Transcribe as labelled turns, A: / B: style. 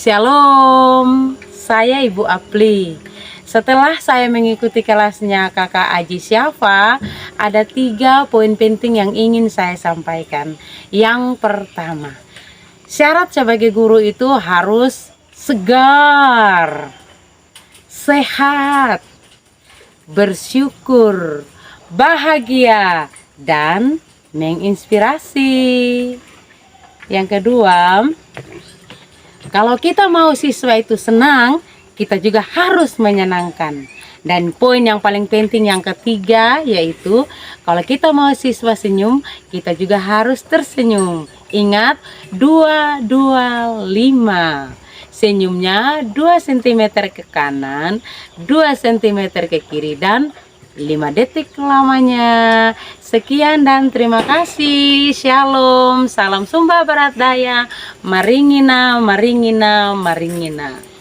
A: Shalom, saya Ibu Apli. Setelah saya mengikuti kelasnya Kakak Aji Syafa, ada 3 poin penting yang ingin saya sampaikan. Yang pertama, syarat sebagai guru itu harus segar, sehat, bersyukur, bahagia, dan menginspirasi. Yang kedua, kalau kita mau siswa itu senang, kita juga harus menyenangkan. Dan poin yang paling penting yang ketiga yaitu kalau kita mau siswa senyum, kita juga harus tersenyum. Ingat 2-2-5. Senyumnya 2 cm ke kanan, 2 cm ke kiri, dan 5 detik lamanya. Sekian dan terima kasih. Shalom, salam Sumba Barat Daya. Maringina, maringina, maringina.